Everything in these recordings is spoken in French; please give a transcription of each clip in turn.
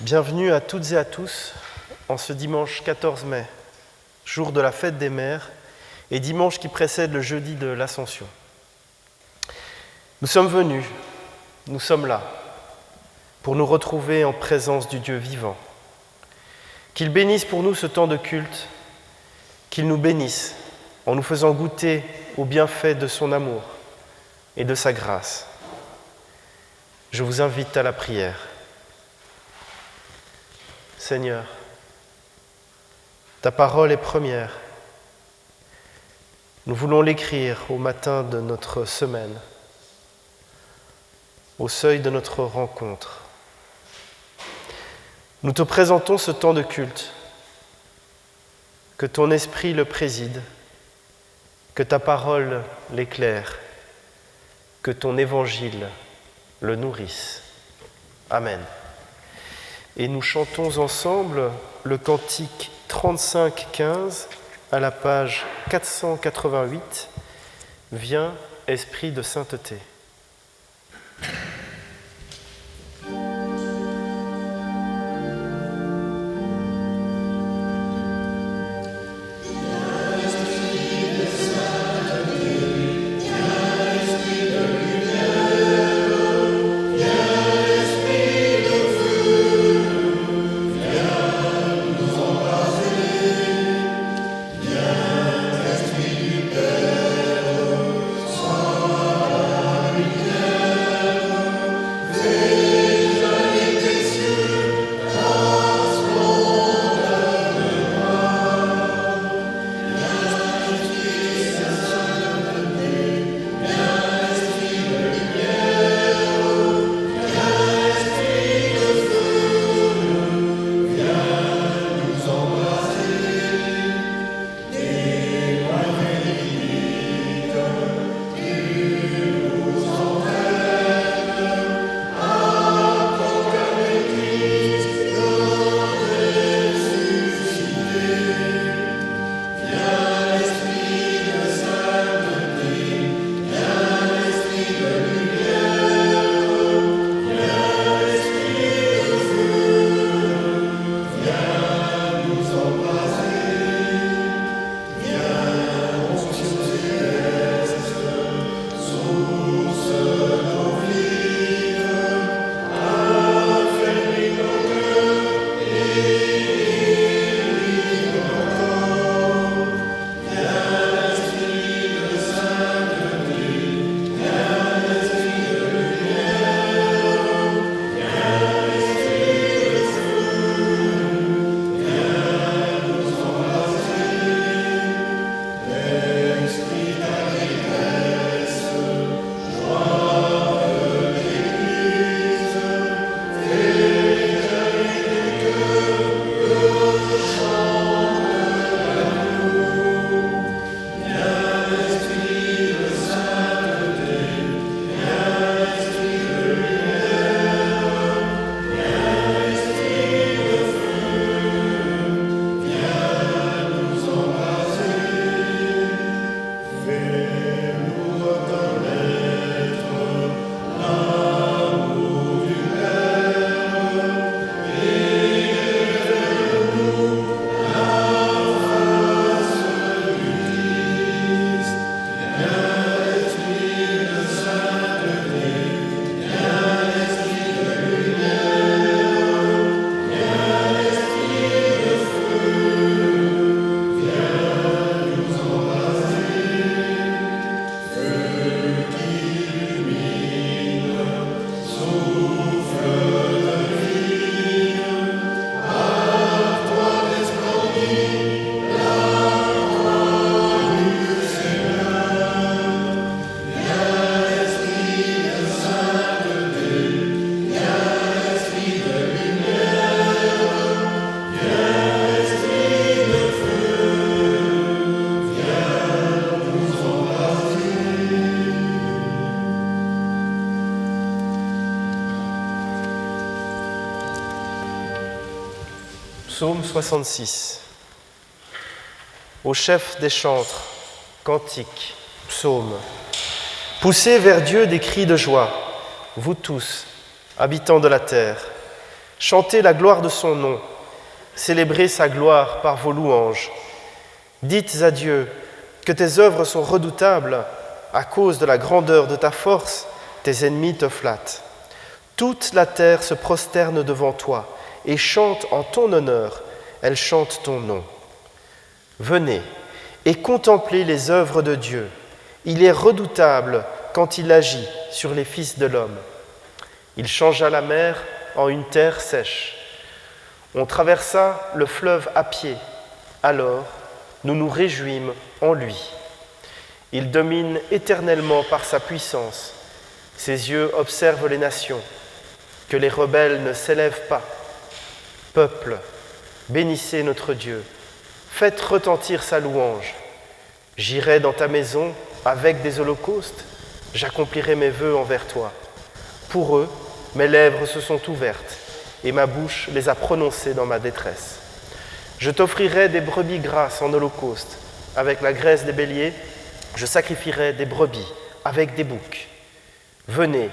Bienvenue à toutes et à tous en ce dimanche 14 mai, jour de la fête des mères et dimanche qui précède le jeudi de l'Ascension. Nous sommes venus, nous sommes là, pour nous retrouver en présence du Dieu vivant. Qu'il bénisse pour nous ce temps de culte, qu'il nous bénisse en nous faisant goûter aux bienfaits de son amour et de sa grâce. Je vous invite à la prière. Seigneur, ta parole est première. Nous voulons l'écrire au matin de notre semaine, au seuil de notre rencontre. Nous te présentons ce temps de culte, que ton esprit le préside, que ta parole l'éclaire, que ton évangile le nourrisse. Amen. Et nous chantons ensemble le cantique 35-15 à la page 488. Viens, Esprit de sainteté. Psaume 66. Au chef des chantres, cantiques, psaumes, poussez vers Dieu des cris de joie, vous tous, habitants de la terre. Chantez la gloire de son nom, célébrez sa gloire par vos louanges. Dites à Dieu que tes œuvres sont redoutables, à cause de la grandeur de ta force, tes ennemis te flattent. Toute la terre se prosterne devant toi et chante en ton honneur, elle chante ton nom. Venez et contemplez les œuvres de Dieu. Il est redoutable quand il agit sur les fils de l'homme. Il changea la mer en une terre sèche. On traversa le fleuve à pied. Alors, nous nous réjouîmes en lui. Il domine éternellement par sa puissance. Ses yeux observent les nations. Que les rebelles ne s'élèvent pas. Peuple, bénissez notre Dieu. Faites retentir sa louange. J'irai dans ta maison avec des holocaustes. J'accomplirai mes vœux envers toi. Pour eux, mes lèvres se sont ouvertes et ma bouche les a prononcées dans ma détresse. Je t'offrirai des brebis grasses en holocauste. Avec la graisse des béliers, je sacrifierai des brebis avec des boucs. Venez,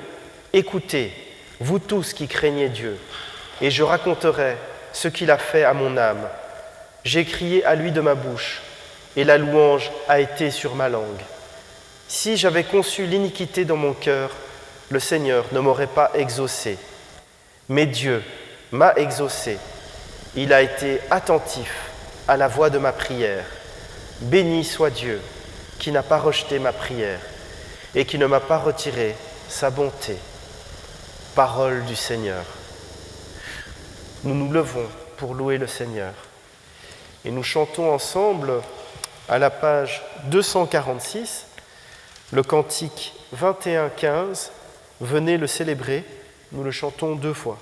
écoutez, vous tous qui craignez Dieu, et je raconterai ce qu'il a fait à mon âme. J'ai crié à lui de ma bouche, et la louange a été sur ma langue. Si j'avais conçu l'iniquité dans mon cœur, le Seigneur ne m'aurait pas exaucé. Mais Dieu m'a exaucé. Il a été attentif à la voix de ma prière. Béni soit Dieu, qui n'a pas rejeté ma prière et qui ne m'a pas retiré sa bonté. Parole du Seigneur. Nous nous levons pour louer le Seigneur. Et nous chantons ensemble à la page 246, le cantique 21-15. Venez le célébrer, nous le chantons 2 fois.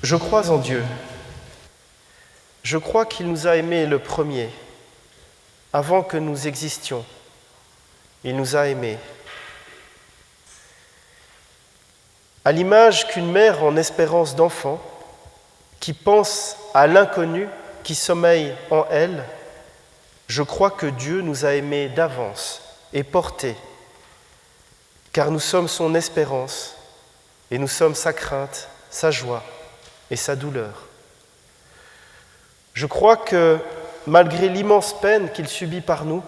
Je crois en Dieu. Je crois qu'il nous a aimés le premier, avant que nous existions. Il nous a aimés. À l'image qu'une mère en espérance d'enfant, qui pense à l'inconnu qui sommeille en elle, je crois que Dieu nous a aimés d'avance et portés, car nous sommes son espérance et nous sommes sa crainte, sa joie et sa douleur. Je crois que, malgré l'immense peine qu'il subit par nous,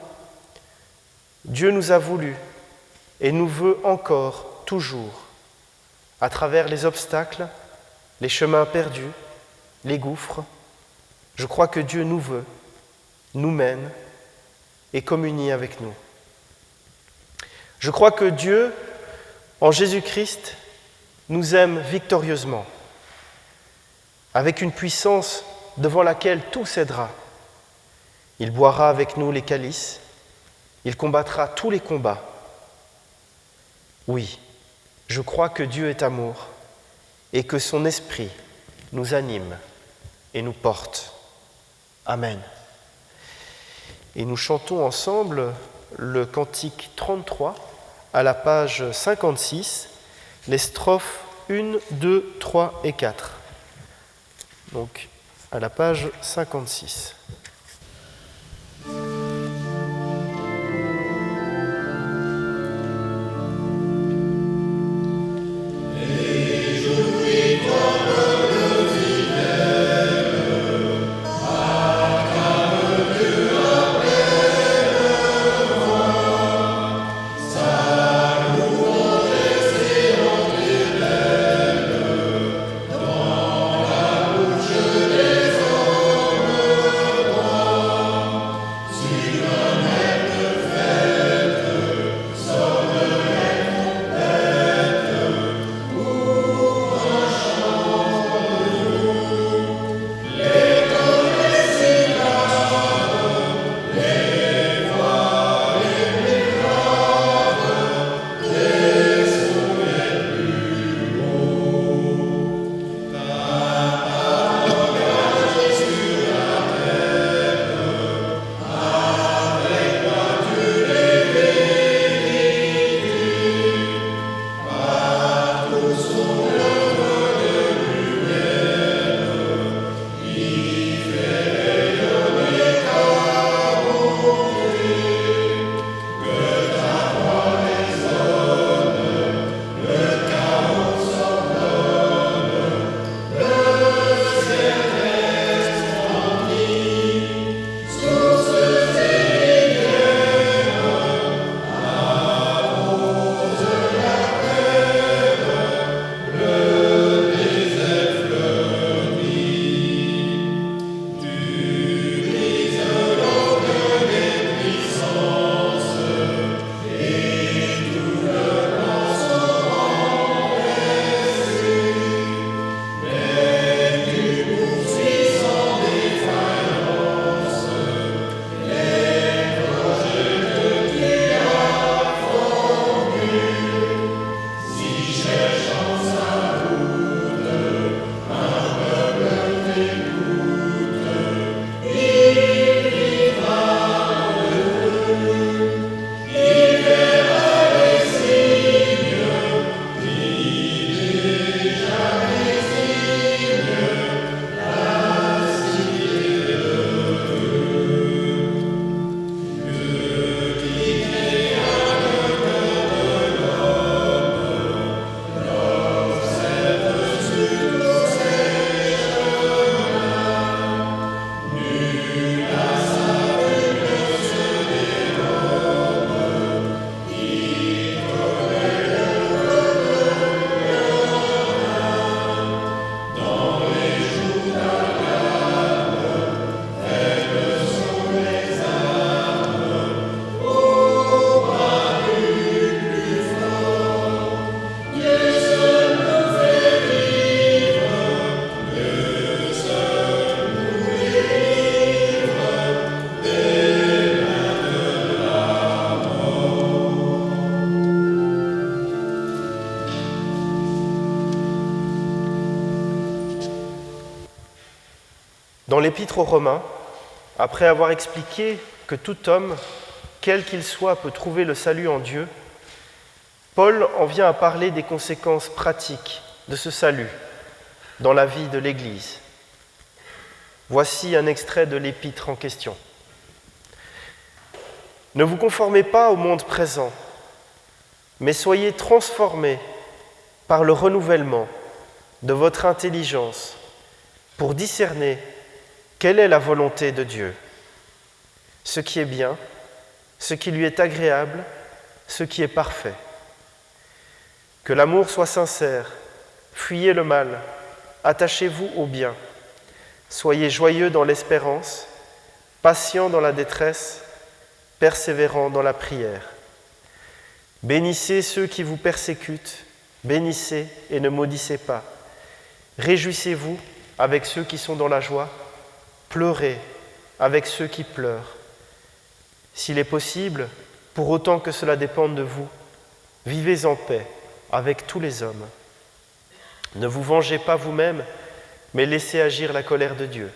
Dieu nous a voulu et nous veut encore, toujours, à travers les obstacles, les chemins perdus, les gouffres. Je crois que Dieu nous veut, nous mène et communie avec nous. Je crois que Dieu, en Jésus-Christ, nous aime victorieusement, avec une puissance devant laquelle tout cédera. Il boira avec nous les calices, il combattra tous les combats. Oui, je crois que Dieu est amour et que son esprit nous anime et nous porte. Amen. Et nous chantons ensemble le cantique 33 à la page 56, les strophes 1, 2, 3 et 4. Donc à la page 56. Dans l'Épître aux Romains, après avoir expliqué que tout homme, quel qu'il soit, peut trouver le salut en Dieu, Paul en vient à parler des conséquences pratiques de ce salut dans la vie de l'Église. Voici un extrait de l'Épître en question. « Ne vous conformez pas au monde présent, mais soyez transformés par le renouvellement de votre intelligence pour discerner quelle est la volonté de Dieu, ce qui est bien, ce qui lui est agréable, ce qui est parfait. Que l'amour soit sincère, fuyez le mal, attachez-vous au bien, soyez joyeux dans l'espérance, patients dans la détresse, persévérant dans la prière. Bénissez ceux qui vous persécutent, bénissez et ne maudissez pas. Réjouissez-vous avec ceux qui sont dans la joie, pleurez avec ceux qui pleurent. S'il est possible, pour autant que cela dépende de vous, vivez en paix avec tous les hommes. Ne vous vengez pas vous-même, mais laissez agir la colère de Dieu.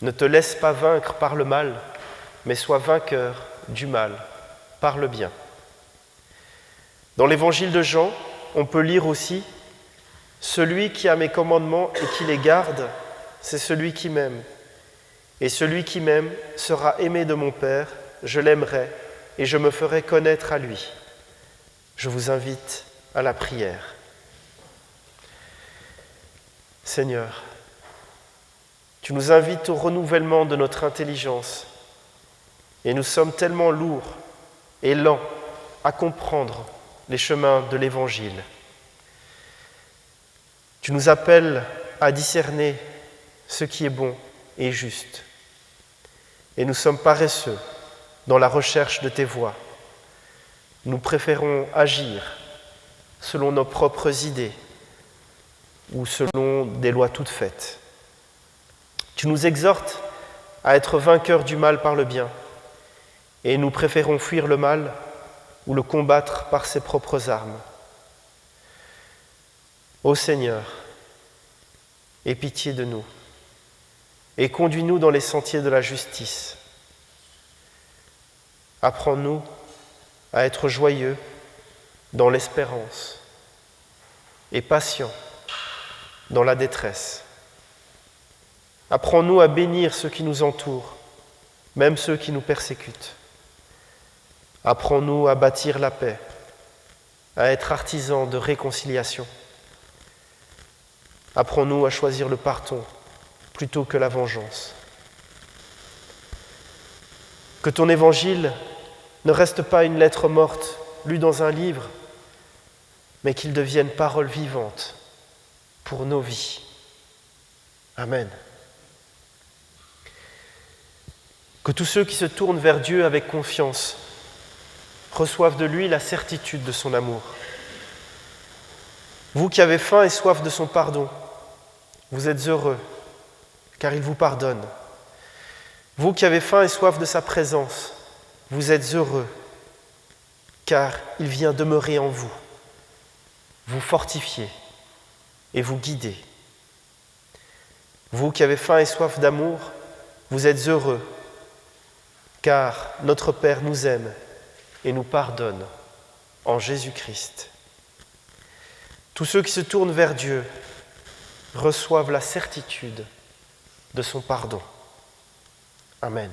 Ne te laisse pas vaincre par le mal, mais sois vainqueur du mal par le bien. Dans l'évangile de Jean, on peut lire aussi « Celui qui a mes commandements et qui les garde, c'est celui qui m'aime. Et celui qui m'aime sera aimé de mon Père, je l'aimerai et je me ferai connaître à lui. » Je vous invite à la prière. Seigneur, tu nous invites au renouvellement de notre intelligence et nous sommes tellement lourds et lents à comprendre les chemins de l'Évangile. Tu nous appelles à discerner ce qui est bon et juste. Et nous sommes paresseux dans la recherche de tes voies. Nous préférons agir selon nos propres idées ou selon des lois toutes faites. Tu nous exhortes à être vainqueurs du mal par le bien, et nous préférons fuir le mal ou le combattre par ses propres armes. Ô Seigneur, aie pitié de nous et conduis-nous dans les sentiers de la justice. Apprends-nous à être joyeux dans l'espérance et patients dans la détresse. Apprends-nous à bénir ceux qui nous entourent, même ceux qui nous persécutent. Apprends-nous à bâtir la paix, à être artisans de réconciliation. Apprends-nous à choisir le pardon plutôt que la vengeance. Que ton évangile ne reste pas une lettre morte lue dans un livre, mais qu'il devienne parole vivante pour nos vies. Amen. Que tous ceux qui se tournent vers Dieu avec confiance reçoivent de lui la certitude de son amour. Vous qui avez faim et soif de son pardon, vous êtes heureux, car il vous pardonne. Vous qui avez faim et soif de sa présence, vous êtes heureux, car il vient demeurer en vous, vous fortifier et vous guider. Vous qui avez faim et soif d'amour, vous êtes heureux, car notre Père nous aime et nous pardonne en Jésus-Christ. Tous ceux qui se tournent vers Dieu reçoivent la certitude de son pardon. Amen.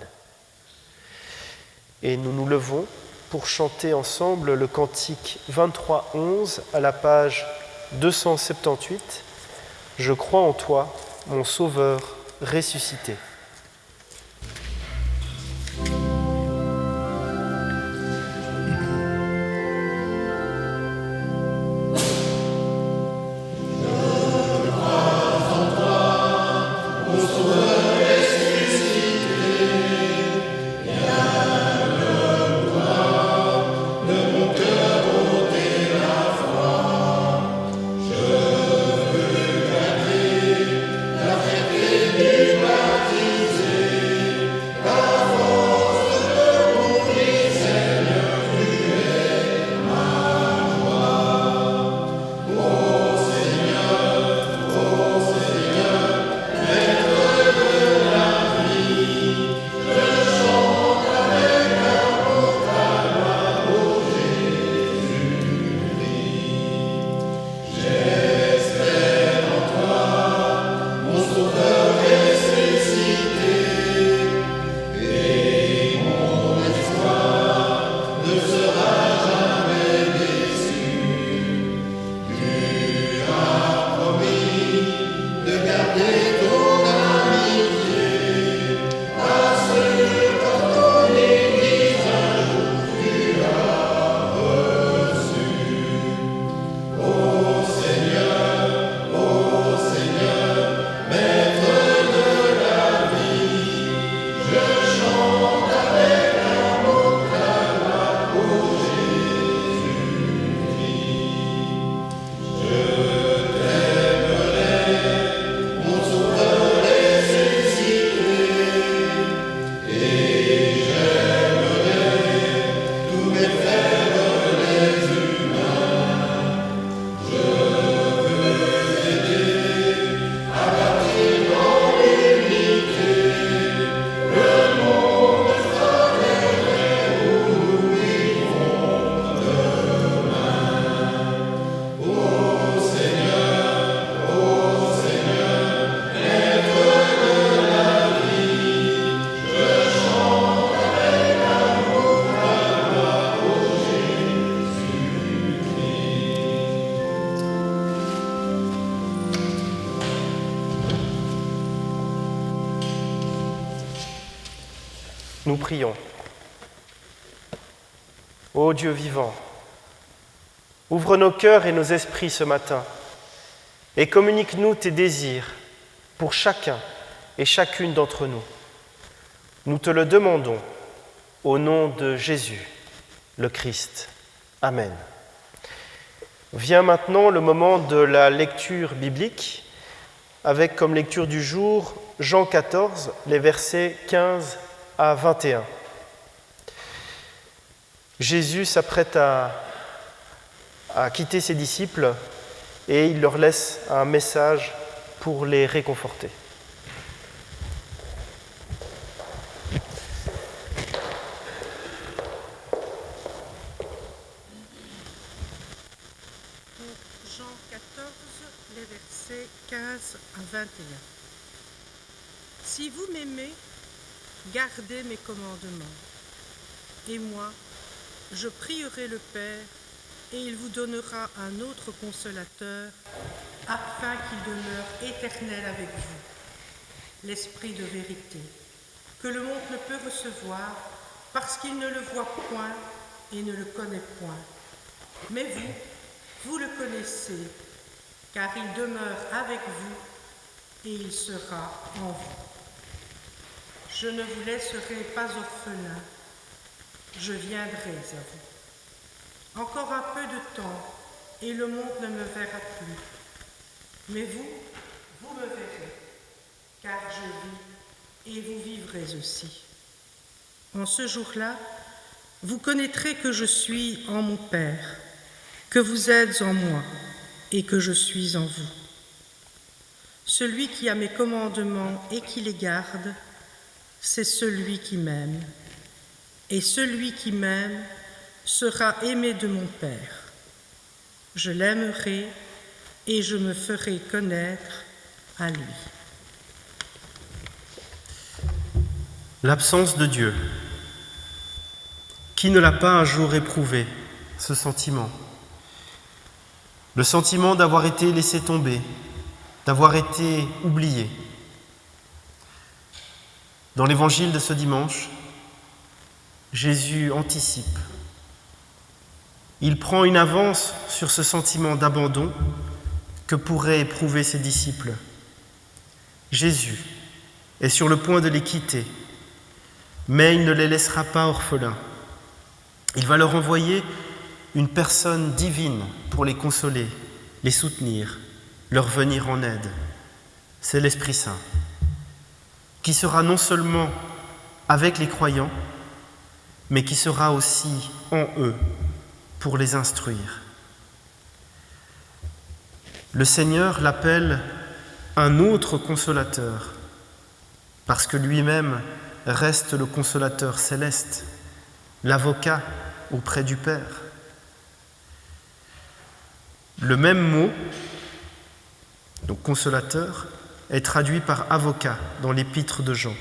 Et nous nous levons pour chanter ensemble le cantique 23:11 à la page 278. Je crois en toi, mon Sauveur ressuscité. Du bâtiment Nous prions. Ô Dieu vivant, ouvre nos cœurs et nos esprits ce matin et communique-nous tes désirs pour chacun et chacune d'entre nous. Nous te le demandons au nom de Jésus, le Christ. Amen. Vient maintenant le moment de la lecture biblique avec comme lecture du jour Jean 14, les versets 15 à 21. Jésus s'apprête à quitter ses disciples et il leur laisse un message pour les réconforter. Jean 14, les versets 15 à 21. Si vous m'aimez, gardez mes commandements. Et moi, je prierai le Père, et il vous donnera un autre consolateur, afin qu'il demeure éternel avec vous, l'Esprit de vérité, que le monde ne peut recevoir, parce qu'il ne le voit point et ne le connaît point. Mais vous le connaissez, car il demeure avec vous, et il sera en vous. Je ne vous laisserai pas orphelins, je viendrai à vous. Encore un peu de temps, et le monde ne me verra plus. Mais vous me verrez, car je vis, et vous vivrez aussi. En ce jour-là, vous connaîtrez que je suis en mon Père, que vous êtes en moi, et que je suis en vous. Celui qui a mes commandements et qui les garde, c'est celui qui m'aime. Et celui qui m'aime sera aimé de mon Père. Je l'aimerai et je me ferai connaître à lui. L'absence de Dieu. Qui ne l'a pas un jour éprouvé, ce sentiment ? Le sentiment d'avoir été laissé tomber, d'avoir été oublié. Dans l'évangile de ce dimanche, Jésus anticipe. Il prend une avance sur ce sentiment d'abandon que pourraient éprouver ses disciples. Jésus est sur le point de les quitter, mais il ne les laissera pas orphelins. Il va leur envoyer une personne divine pour les consoler, les soutenir, leur venir en aide. C'est l'Esprit Saint, qui sera non seulement avec les croyants, mais qui sera aussi en eux pour les instruire. Le Seigneur l'appelle un autre consolateur, parce que lui-même reste le consolateur céleste, l'avocat auprès du Père. Le même mot, donc consolateur, est traduit par avocat dans l'épître de Jean.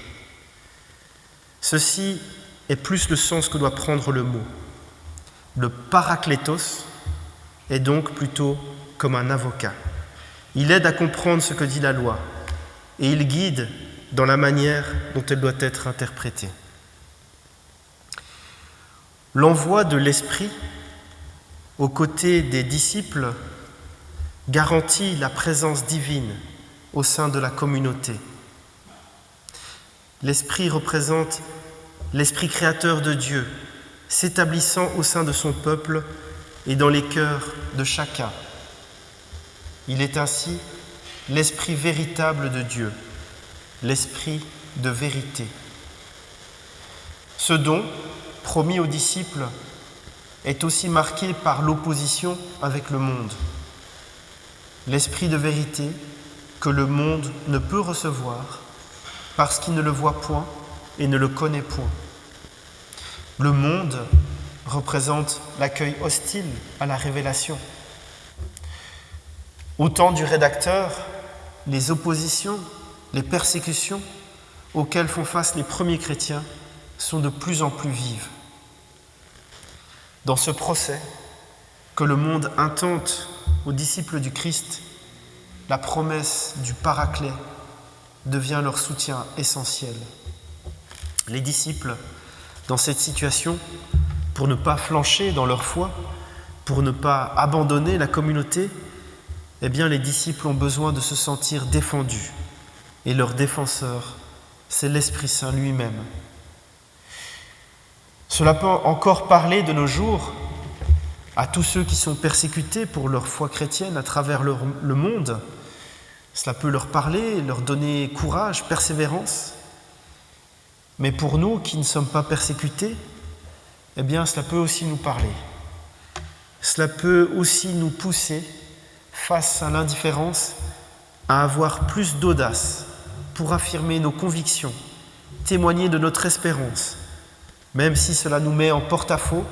Ceci est plus le sens que doit prendre le mot. Le paraklétos est donc plutôt comme un avocat. Il aide à comprendre ce que dit la loi et il guide dans la manière dont elle doit être interprétée. L'envoi de l'Esprit aux côtés des disciples garantit la présence divine au sein de la communauté. L'Esprit représente l'Esprit créateur de Dieu, s'établissant au sein de son peuple et dans les cœurs de chacun. Il est ainsi l'Esprit véritable de Dieu, l'Esprit de vérité. Ce don, promis aux disciples, est aussi marqué par l'opposition avec le monde. L'Esprit de vérité que le monde ne peut recevoir parce qu'il ne le voit point et ne le connaît point. Le monde représente l'accueil hostile à la révélation. Au temps du rédacteur, les oppositions, les persécutions auxquelles font face les premiers chrétiens sont de plus en plus vives. Dans ce procès que le monde intente aux disciples du Christ, la promesse du Paraclet devient leur soutien essentiel. Les disciples, dans cette situation, pour ne pas flancher dans leur foi, pour ne pas abandonner la communauté, eh bien les disciples ont besoin de se sentir défendus. Et leur défenseur, c'est l'Esprit Saint lui-même. Cela peut encore parler de nos jours à tous ceux qui sont persécutés pour leur foi chrétienne à travers le monde. Cela peut leur parler, leur donner courage, persévérance. Mais pour nous qui ne sommes pas persécutés, eh bien cela peut aussi nous parler. Cela peut aussi nous pousser, face à l'indifférence, à avoir plus d'audace pour affirmer nos convictions, témoigner de notre espérance, même si cela nous met en porte-à-faux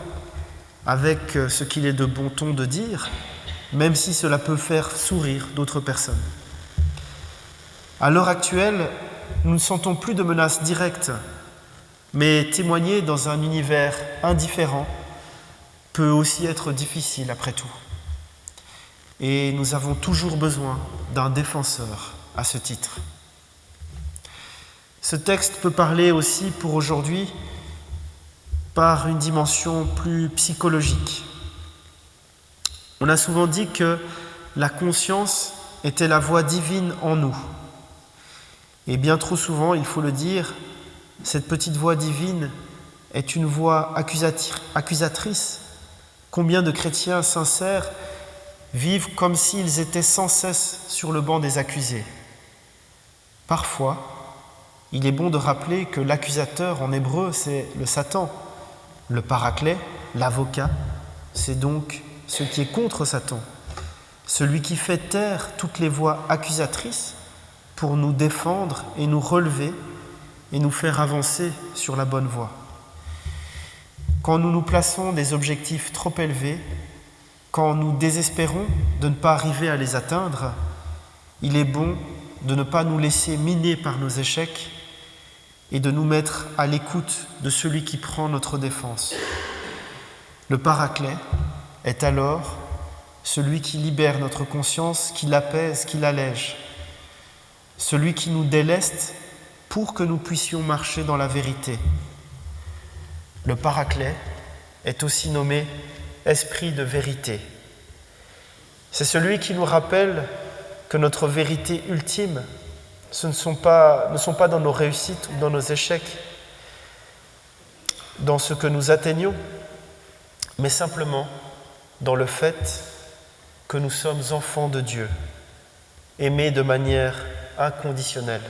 avec ce qu'il est de bon ton de dire, même si cela peut faire sourire d'autres personnes. À l'heure actuelle, nous ne sentons plus de menaces directes, mais témoigner dans un univers indifférent peut aussi être difficile après tout. Et nous avons toujours besoin d'un défenseur à ce titre. Ce texte peut parler aussi pour aujourd'hui par une dimension plus psychologique. On a souvent dit que la conscience était la voix divine en nous. Et bien trop souvent, il faut le dire, cette petite voix divine est une voix accusatrice. Combien de chrétiens sincères vivent comme s'ils étaient sans cesse sur le banc des accusés. Parfois, il est bon de rappeler que l'accusateur en hébreu, c'est le Satan. Le paraclet, l'avocat, c'est donc ce qui est contre Satan. Celui qui fait taire toutes les voix accusatrices pour nous défendre et nous relever et nous faire avancer sur la bonne voie. Quand nous nous plaçons des objectifs trop élevés, quand nous désespérons de ne pas arriver à les atteindre, il est bon de ne pas nous laisser miner par nos échecs et de nous mettre à l'écoute de celui qui prend notre défense. Le paraclet est alors celui qui libère notre conscience, qui l'apaise, qui l'allège, celui qui nous déleste pour que nous puissions marcher dans la vérité. Le paraclet est aussi nommé esprit de vérité. C'est celui qui nous rappelle que notre vérité ultime, ne sont pas dans nos réussites ou dans nos échecs, dans ce que nous atteignons, mais simplement dans le fait que nous sommes enfants de Dieu, aimés de manière inconditionnelle.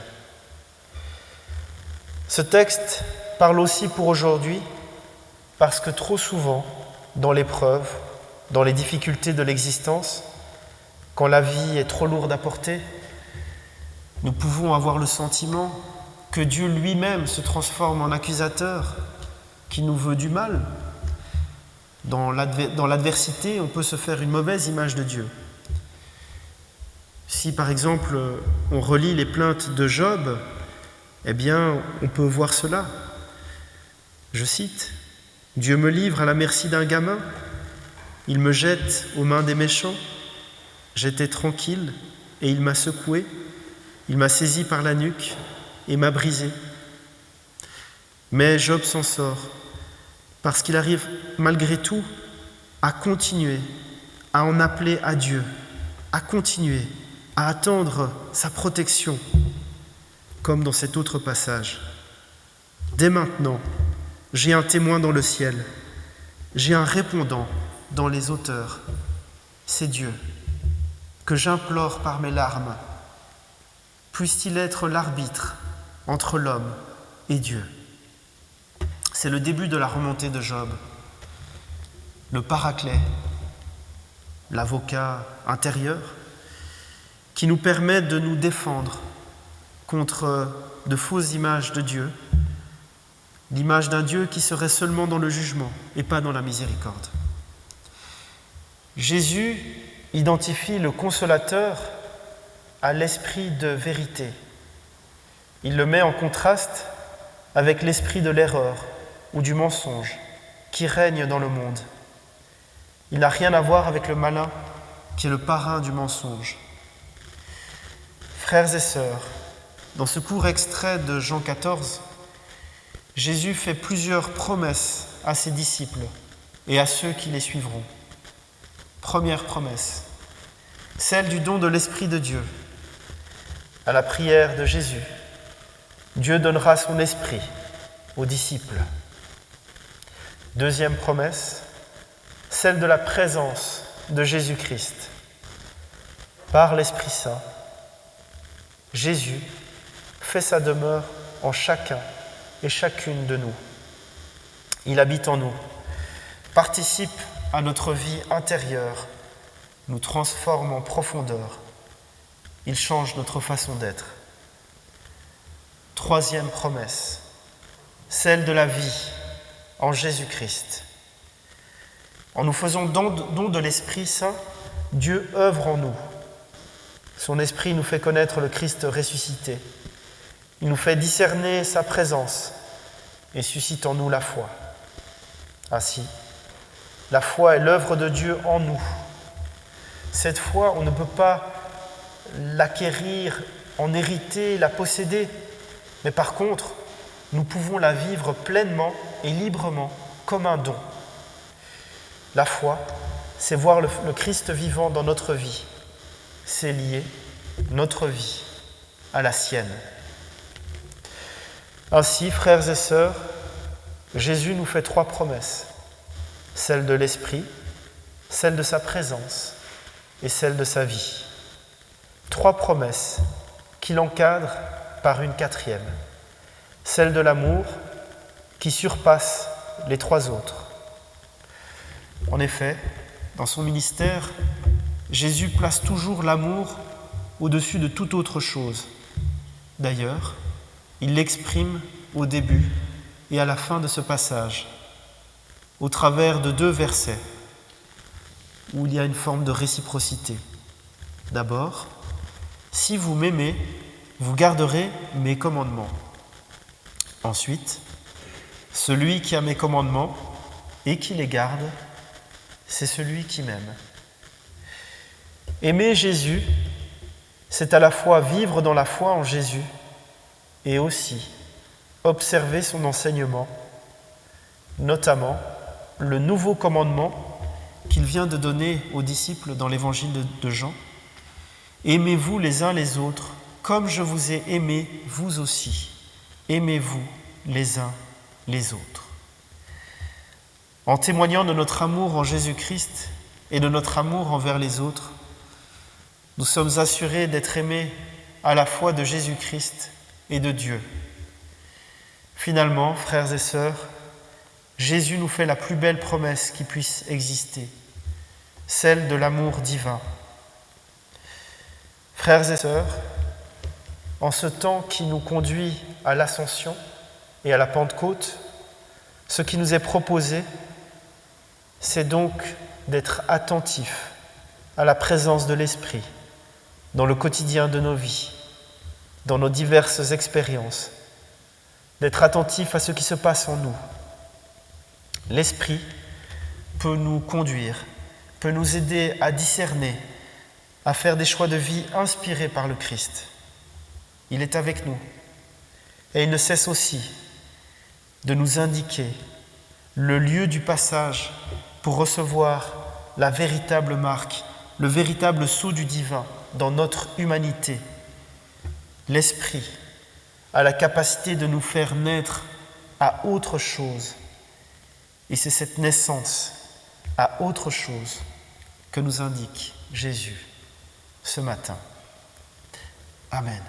Ce texte parle aussi pour aujourd'hui parce que trop souvent, dans l'épreuve, dans les difficultés de l'existence, quand la vie est trop lourde à porter, nous pouvons avoir le sentiment que Dieu lui-même se transforme en accusateur qui nous veut du mal. Dans l'adversité, on peut se faire une mauvaise image de Dieu. Si par exemple on relit les plaintes de Job, eh bien on peut voir cela. Je cite, « Dieu me livre à la merci d'un gamin, il me jette aux mains des méchants, j'étais tranquille et il m'a secoué, il m'a saisi par la nuque et m'a brisé. Mais Job s'en sort parce qu'il arrive malgré tout à continuer, à en appeler à Dieu, à continuer, à attendre sa protection, comme dans cet autre passage. Dès maintenant, j'ai un témoin dans le ciel, j'ai un répondant dans les hauteurs, c'est Dieu, que j'implore par mes larmes. Puisse-t-il être l'arbitre entre l'homme et Dieu. C'est le début de la remontée de Job. Le paraclet, l'avocat intérieur, qui nous permet de nous défendre contre de fausses images de Dieu, l'image d'un Dieu qui serait seulement dans le jugement et pas dans la miséricorde. Jésus identifie le consolateur à l'esprit de vérité. Il le met en contraste avec l'esprit de l'erreur ou du mensonge qui règne dans le monde. Il n'a rien à voir avec le malin qui est le parrain du mensonge. Frères et sœurs, dans ce court extrait de Jean 14, Jésus fait plusieurs promesses à ses disciples et à ceux qui les suivront. Première promesse, celle du don de l'Esprit de Dieu. À la prière de Jésus, Dieu donnera son Esprit aux disciples. Deuxième promesse, celle de la présence de Jésus-Christ. Par l'Esprit Saint, Jésus fait sa demeure en chacun et chacune de nous. Il habite en nous, participe à notre vie intérieure, nous transforme en profondeur. Il change notre façon d'être. Troisième promesse, celle de la vie en Jésus-Christ. En nous faisant don de l'Esprit Saint, Dieu œuvre en nous. Son Esprit nous fait connaître le Christ ressuscité. Il nous fait discerner sa présence et suscite en nous la foi. Ainsi, la foi est l'œuvre de Dieu en nous. Cette foi, on ne peut pas l'acquérir, en hériter, la posséder, mais par contre, nous pouvons la vivre pleinement et librement comme un don. La foi, c'est voir le Christ vivant dans notre vie. C'est lier notre vie à la sienne. Ainsi, frères et sœurs, Jésus nous fait 3 promesses. Celle de l'Esprit, celle de sa présence et celle de sa vie. 3 promesses qu'il encadre par une 4e. Celle de l'amour qui surpasse les 3 autres. En effet, dans son ministère, Jésus place toujours l'amour au-dessus de toute autre chose. D'ailleurs, il l'exprime au début et à la fin de ce passage, au travers de 2 versets, où il y a une forme de réciprocité. D'abord, « Si vous m'aimez, vous garderez mes commandements. » Ensuite, « Celui qui a mes commandements et qui les garde, c'est celui qui m'aime. » Aimer Jésus, c'est à la fois vivre dans la foi en Jésus et aussi observer son enseignement, notamment le nouveau commandement qu'il vient de donner aux disciples dans l'évangile de Jean. Aimez-vous les uns les autres, comme je vous ai aimé, vous aussi. Aimez-vous les uns les autres. En témoignant de notre amour en Jésus-Christ et de notre amour envers les autres, nous sommes assurés d'être aimés à la fois de Jésus-Christ et de Dieu. Finalement, frères et sœurs, Jésus nous fait la plus belle promesse qui puisse exister, celle de l'amour divin. Frères et sœurs, en ce temps qui nous conduit à l'Ascension et à la Pentecôte, ce qui nous est proposé, c'est donc d'être attentifs à la présence de l'Esprit dans le quotidien de nos vies, dans nos diverses expériences, d'être attentifs à ce qui se passe en nous. L'Esprit peut nous conduire, peut nous aider à discerner, à faire des choix de vie inspirés par le Christ. Il est avec nous et il ne cesse aussi de nous indiquer le lieu du passage pour recevoir la véritable marque, le véritable sceau du divin dans notre humanité. L'Esprit a la capacité de nous faire naître à autre chose. Et c'est cette naissance à autre chose que nous indique Jésus ce matin. Amen.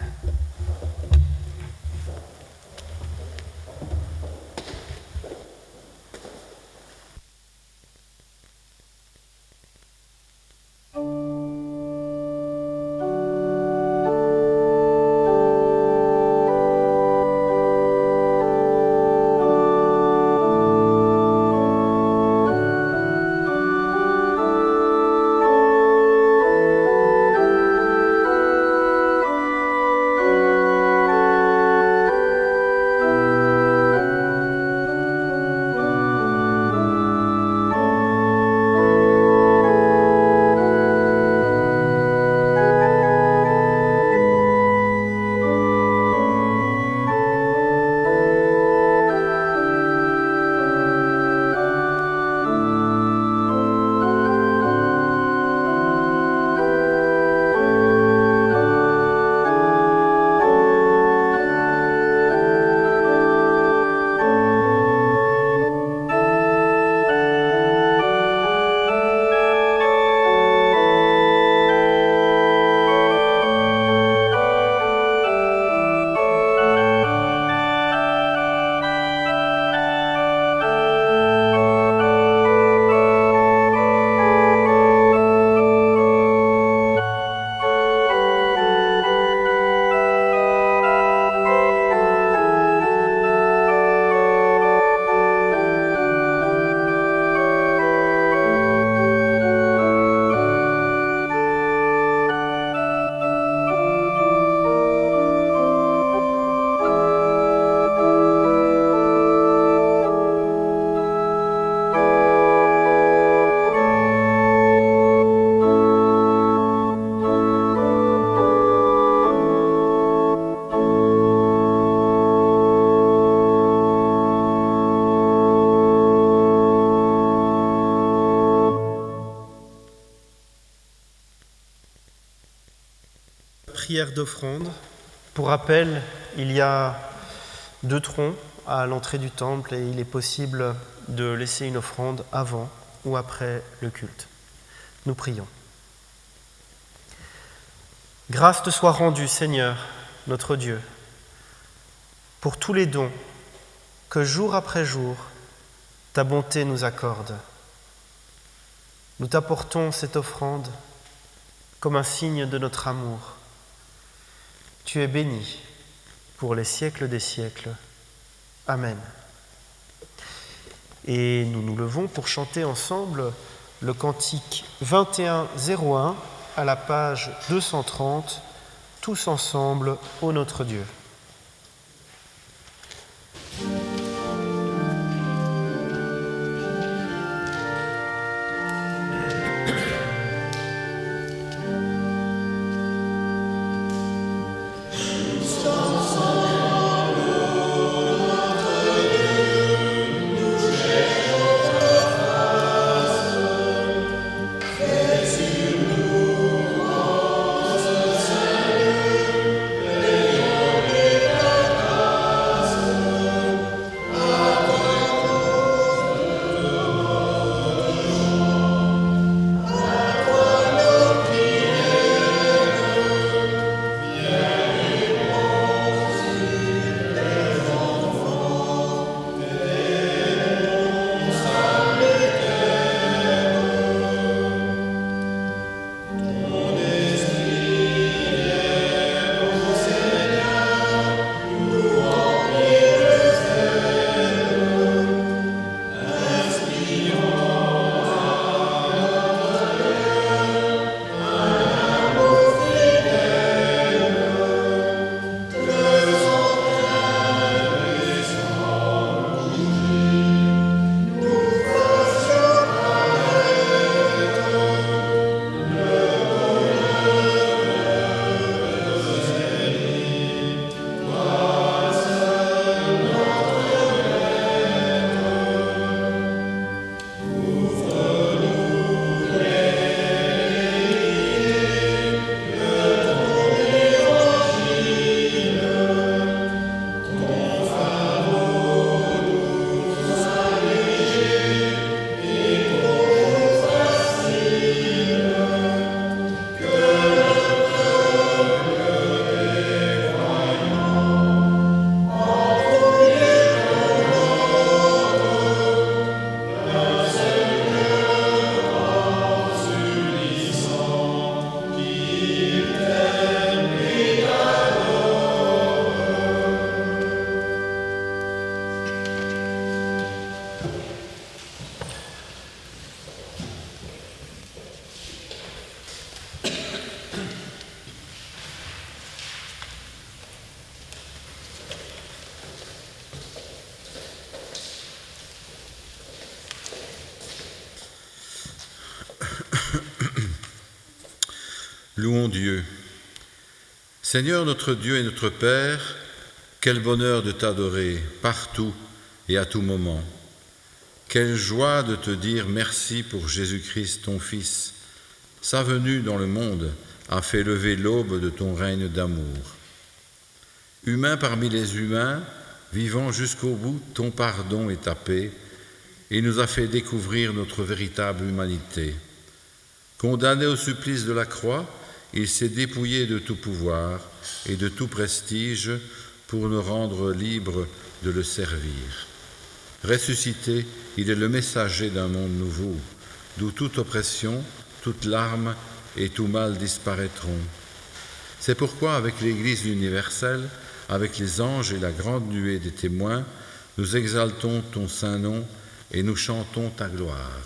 pierres d'offrande. Pour rappel, il y a 2 troncs à l'entrée du temple et il est possible de laisser une offrande avant ou après le culte. Nous prions. Grâce te soit rendue, Seigneur, notre Dieu, pour tous les dons que jour après jour, ta bonté nous accorde. Nous t'apportons cette offrande comme un signe de notre amour. Tu es béni pour les siècles des siècles. Amen. Et nous nous levons pour chanter ensemble le cantique 2101 à la page 230, tous ensemble, ô notre Dieu. Louons Dieu. Seigneur notre Dieu et notre Père, quel bonheur de t'adorer partout et à tout moment. Quelle joie de te dire merci pour Jésus-Christ, ton Fils. Sa venue dans le monde a fait lever l'aube de ton règne d'amour. Humain parmi les humains, vivant jusqu'au bout ton pardon et ta paix, il nous a fait découvrir notre véritable humanité. Condamné au supplice de la croix, il s'est dépouillé de tout pouvoir et de tout prestige pour nous rendre libres de le servir. Ressuscité, il est le messager d'un monde nouveau, d'où toute oppression, toute larme et tout mal disparaîtront. C'est pourquoi, avec l'Église universelle, avec les anges et la grande nuée des témoins, nous exaltons ton saint nom et nous chantons ta gloire.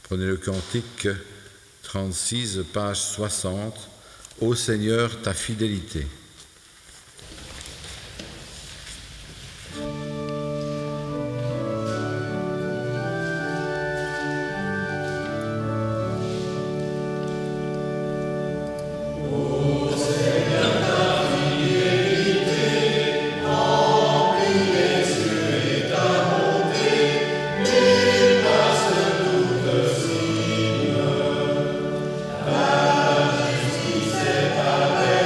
Prenez le cantique 36, page 60. Ô Seigneur, ta fidélité. Justice et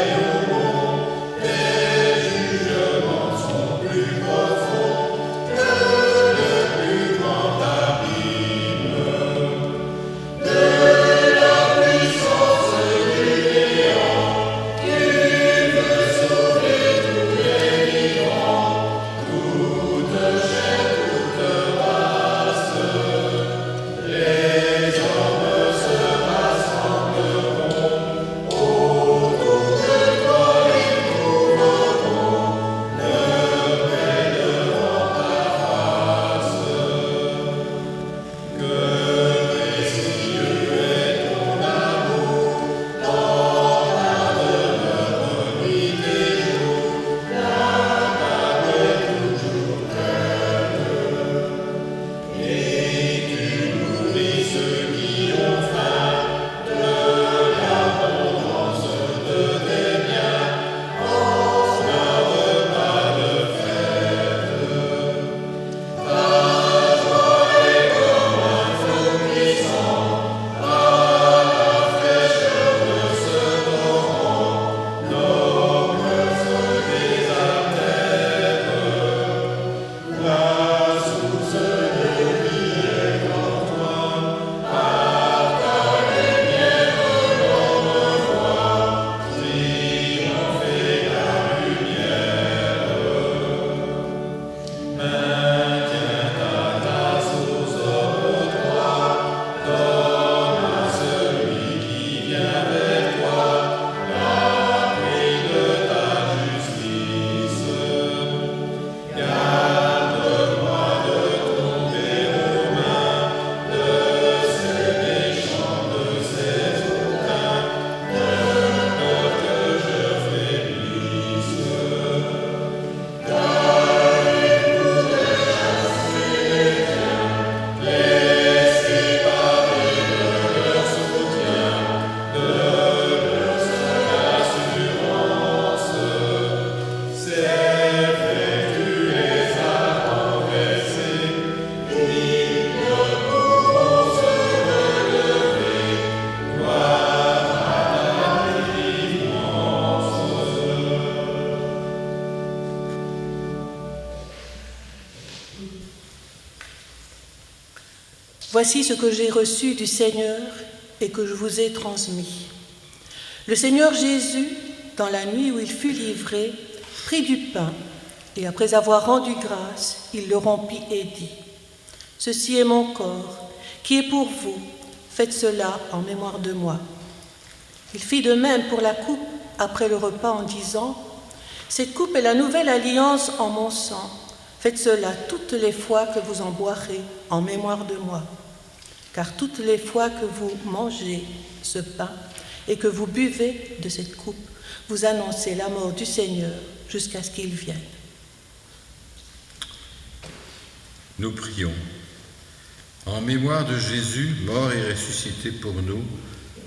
Voici ce que j'ai reçu du Seigneur et que je vous ai transmis. Le Seigneur Jésus, dans la nuit où il fut livré, prit du pain et après avoir rendu grâce, il le rompit et dit : « Ceci est mon corps, qui est pour vous. Faites cela en mémoire de moi. » Il fit de même pour la coupe après le repas en disant : « Cette coupe est la nouvelle alliance en mon sang. Faites cela toutes les fois que vous en boirez en mémoire de moi. Car toutes les fois que vous mangez ce pain et que vous buvez de cette coupe, vous annoncez la mort du Seigneur jusqu'à ce qu'il vienne. » Nous prions. En mémoire de Jésus, mort et ressuscité pour nous,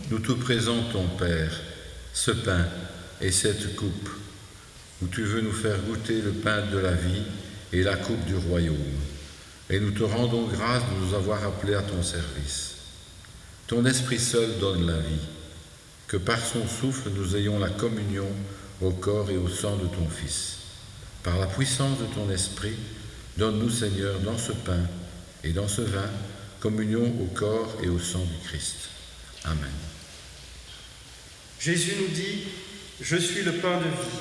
nous te présentons, Père, ce pain et cette coupe, où tu veux nous faire goûter le pain de la vie et la coupe du royaume. Et nous te rendons grâce de nous avoir appelés à ton service. Ton Esprit seul donne la vie, que par son souffle nous ayons la communion au corps et au sang de ton Fils. Par la puissance de ton Esprit, donne-nous, Seigneur, dans ce pain et dans ce vin, communion au corps et au sang du Christ. Amen. Jésus nous dit : « Je suis le pain de vie.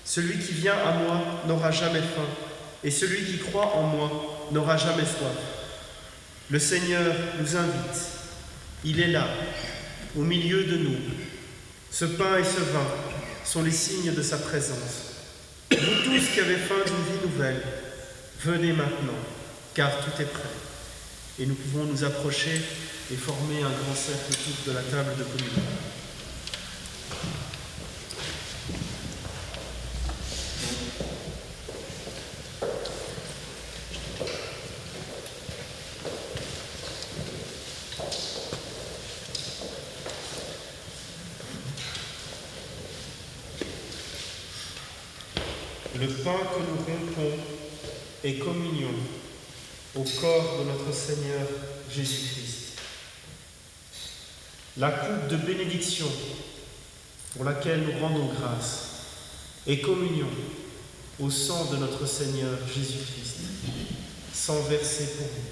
Celui qui vient à moi n'aura jamais faim, et celui qui croit en moi n'aura jamais soif. » Le Seigneur nous invite. Il est là, au milieu de nous. Ce pain et ce vin sont les signes de sa présence. Vous tous qui avez faim d'une vie nouvelle, venez maintenant, car tout est prêt. Et nous pouvons nous approcher et former un grand cercle autour de la table de communion. Le pain que nous rompons est communion au corps de notre Seigneur Jésus-Christ. La coupe de bénédiction pour laquelle nous rendons grâce est communion au sang de notre Seigneur Jésus-Christ, sang versé pour nous.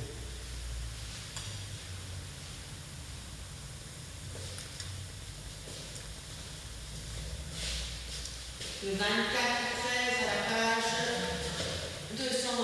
Le 24-13 à la page 297.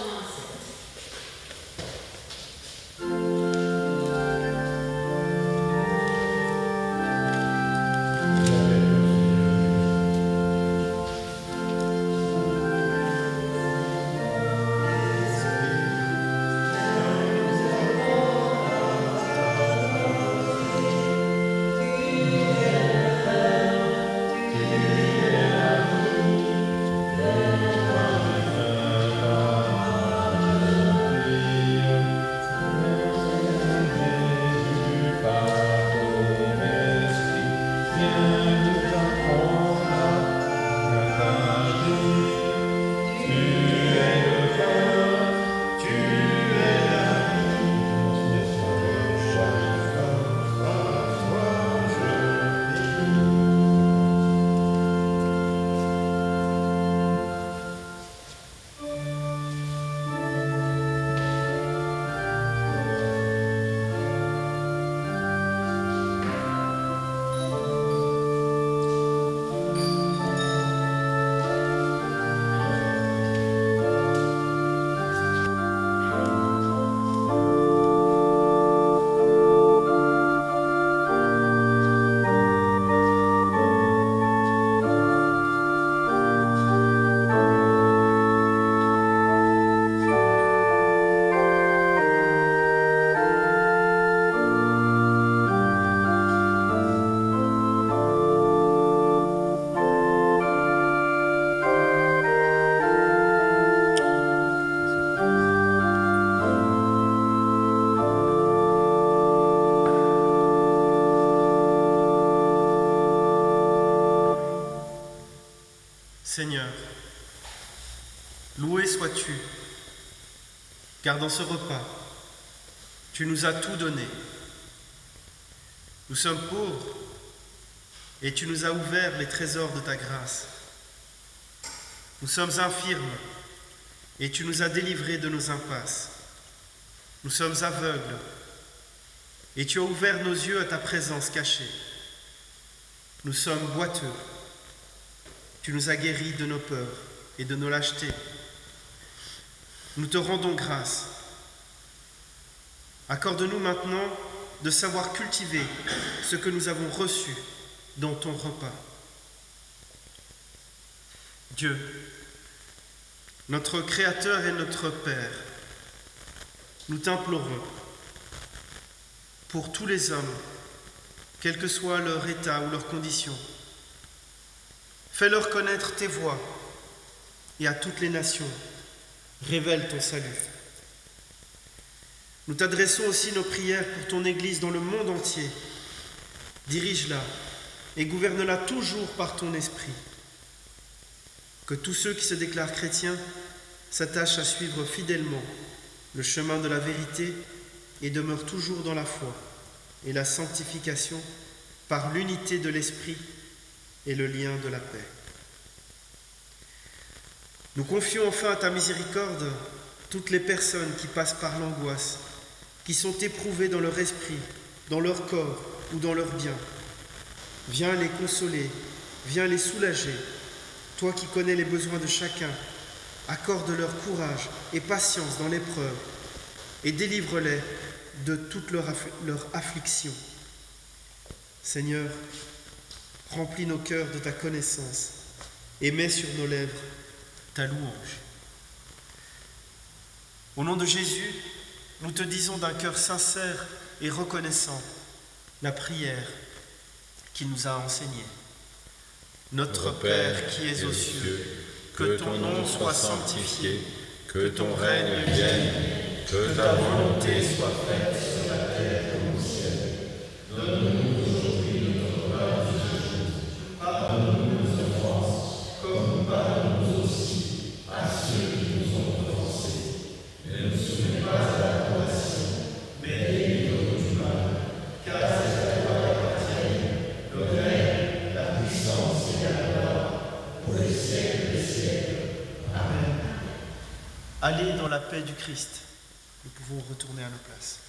Seigneur, loué sois-tu, car dans ce repas, tu nous as tout donné. Nous sommes pauvres et tu nous as ouvert les trésors de ta grâce. Nous sommes infirmes et tu nous as délivrés de nos impasses. Nous sommes aveugles et tu as ouvert nos yeux à ta présence cachée. Nous sommes boiteux. Tu nous as guéris de nos peurs et de nos lâchetés. Nous te rendons grâce. Accorde-nous maintenant de savoir cultiver ce que nous avons reçu dans ton repas. Dieu, notre Créateur et notre Père, nous t'implorons pour tous les hommes, quel que soit leur état ou leur condition. Fais-leur connaître tes voies et à toutes les nations, révèle ton salut. Nous t'adressons aussi nos prières pour ton Église dans le monde entier. Dirige-la et gouverne-la toujours par ton esprit. Que tous ceux qui se déclarent chrétiens s'attachent à suivre fidèlement le chemin de la vérité et demeurent toujours dans la foi et la sanctification par l'unité de l'esprit et le lien de la paix. Nous confions enfin à ta miséricorde toutes les personnes qui passent par l'angoisse, qui sont éprouvées dans leur esprit, dans leur corps ou dans leurs biens. Viens les consoler, viens les soulager. Toi qui connais les besoins de chacun, accorde-leur courage et patience dans l'épreuve et délivre-les de toute leur affliction. Seigneur, remplis nos cœurs de ta connaissance et mets sur nos lèvres ta louange. Au nom de Jésus, nous te disons d'un cœur sincère et reconnaissant la prière qu'il nous a enseignée. Notre Père qui es aux cieux, que ton nom soit sanctifié, que ton règne vienne, que ta volonté soit faite sur la terre comme au ciel. Donne-nous aujourd'hui notre pain de ce jour. Pardonne-nous nos offenses, comme nous pardonnons aussi à ceux qui nous ont offensés. Ne nous soumets pas à la tentation, mais délivre-nous du mal, car c'est à toi qu'appartiennent le règne, la puissance et la gloire, pour les siècles des siècles. Amen. Allez dans la paix du Christ. Nous pouvons retourner à nos places.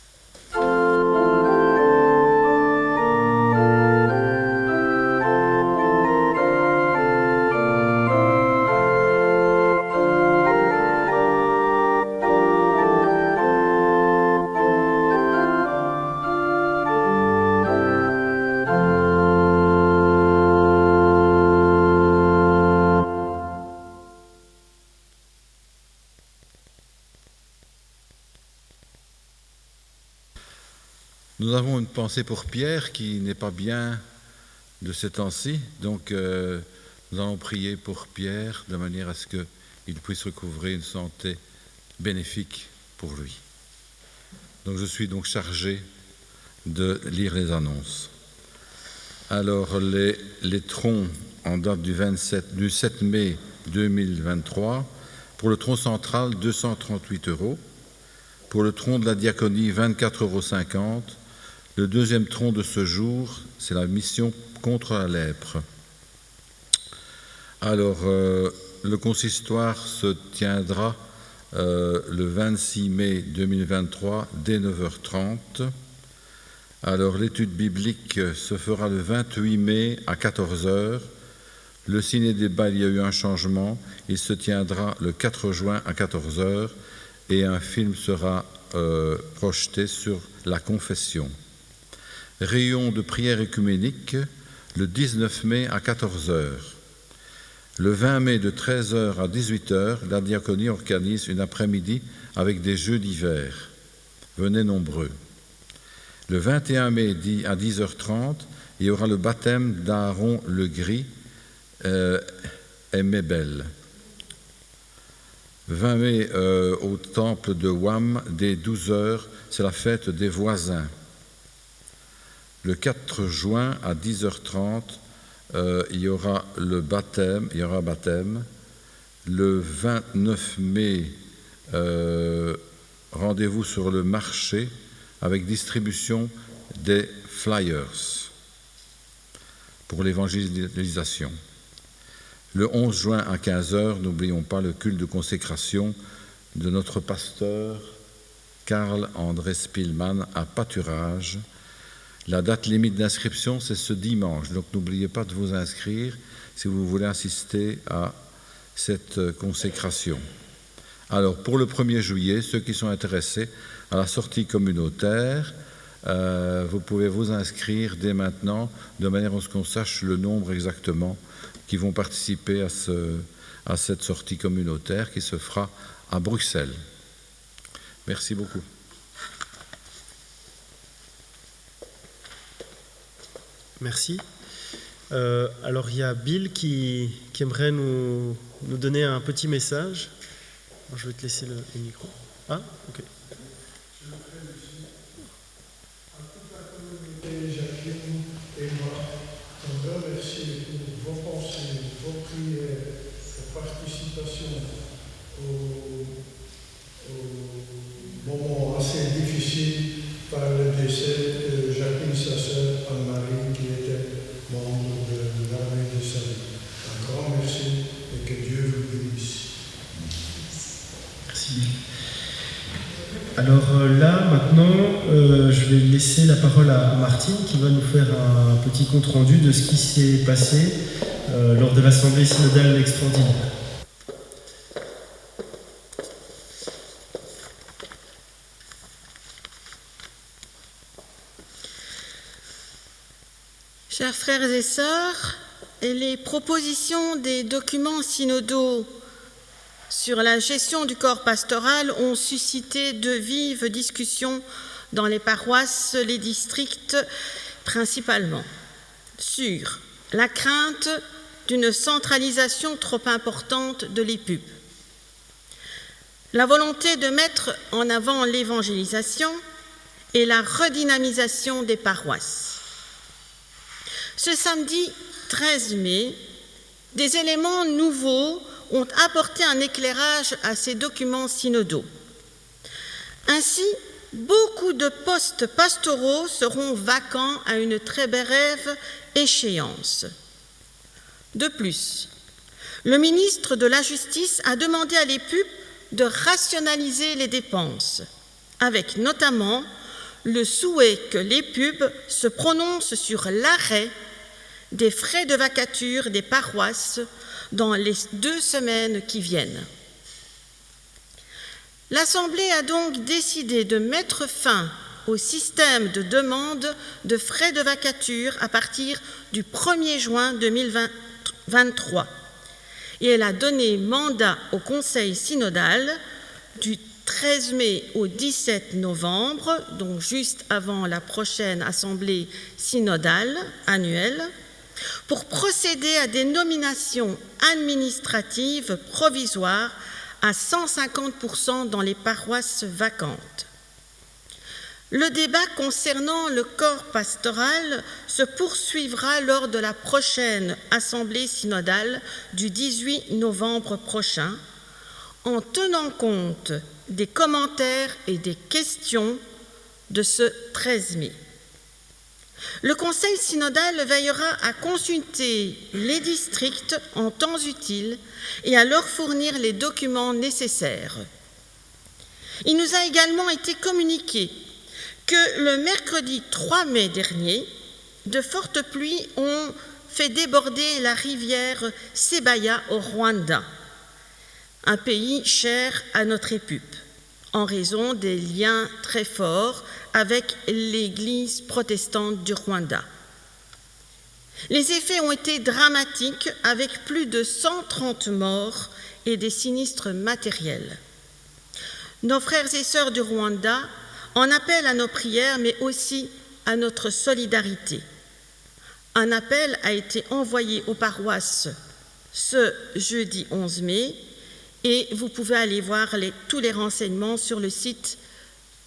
Nous avons une pensée pour Pierre qui n'est pas bien de ces temps-ci, donc nous allons prier pour Pierre de manière à ce qu'il puisse recouvrer une santé bénéfique pour lui. Donc je suis donc chargé de lire les annonces. Alors les troncs en date du 7 mai 2023, pour le tronc central 238 €, pour le tronc de la diaconie 24,50 €. Le deuxième tronc de ce jour, c'est la mission contre la lèpre. Alors, le consistoire se tiendra le 26 mai 2023 dès 9h30. Alors, l'étude biblique se fera le 28 mai à 14h. Le ciné-débat, il y a eu un changement. Il se tiendra le 4 juin à 14h et un film sera projeté sur la confession. Réunion de prière œcuménique le 19 mai à 14h. Le 20 mai de 13h à 18h, la diaconie organise une après-midi avec des jeux d'hiver. Venez nombreux. Le 21 mai à 10h30, il y aura le baptême d'Aaron le Gris et Mébel. 20 mai au temple de Wam, dès 12h, c'est la fête des voisins. Le 4 juin à 10h30, il y aura baptême. Le 29 mai, rendez-vous sur le marché avec distribution des flyers pour l'évangélisation. Le 11 juin à 15h, n'oublions pas le culte de consécration de notre pasteur Karl André Spielmann à Pâturage La date limite d'inscription, c'est ce dimanche. Donc n'oubliez pas de vous inscrire si vous voulez assister à cette consécration. Alors pour le 1er juillet, ceux qui sont intéressés à la sortie communautaire, vous pouvez vous inscrire dès maintenant, de manière à ce qu'on sache le nombre exactement qui vont participer à cette sortie communautaire qui se fera à Bruxelles. Merci beaucoup. Merci. Alors il y a Bill qui aimerait nous donner un petit message. Alors, je vais te laisser le micro. Ah, ok. Jacqueline et moi, on remercie pour vos pensées, vos prières, vos participations au moment assez difficile par le décès de Jacqueline, sa sœur Anne-Marie, qui était membre de l'armée de salut. Un grand merci et que Dieu vous bénisse. Merci. Alors là, maintenant, je vais laisser la parole à Martine qui va nous faire un petit compte-rendu de ce qui s'est passé lors de l'Assemblée synodale extraordinaire. Chers frères et sœurs, les propositions des documents synodaux sur la gestion du corps pastoral ont suscité de vives discussions dans les paroisses, les districts principalement, sur la crainte d'une centralisation trop importante de l'EPUB, la volonté de mettre en avant l'évangélisation et la redynamisation des paroisses. Ce samedi 13 mai, des éléments nouveaux ont apporté un éclairage à ces documents synodaux. Ainsi, beaucoup de postes pastoraux seront vacants à une très brève échéance. De plus, le ministre de la Justice a demandé à l'EPUB de rationaliser les dépenses, avec notamment le souhait que l'EPUB se prononce sur l'arrêt des frais de vacature des paroisses dans les 2 semaines qui viennent. L'Assemblée a donc décidé de mettre fin au système de demande de frais de vacature à partir du 1er juin 2023 et elle a donné mandat au Conseil synodal du 13 mai au 17 novembre, donc juste avant la prochaine Assemblée synodale annuelle, pour procéder à des nominations administratives provisoires à 150% dans les paroisses vacantes. Le débat concernant le corps pastoral se poursuivra lors de la prochaine Assemblée synodale du 18 novembre prochain, en tenant compte des commentaires et des questions de ce 13 mai. Le Conseil synodal veillera à consulter les districts en temps utile et à leur fournir les documents nécessaires. Il nous a également été communiqué que le mercredi 3 mai dernier, de fortes pluies ont fait déborder la rivière Sebaya au Rwanda, un pays cher à notre EPUB, en raison des liens très forts avec l'Église protestante du Rwanda. Les effets ont été dramatiques avec plus de 130 morts et des sinistres matériels. Nos frères et sœurs du Rwanda en appellent à nos prières, mais aussi à notre solidarité. Un appel a été envoyé aux paroisses ce jeudi 11 mai et vous pouvez aller voir tous les renseignements sur le site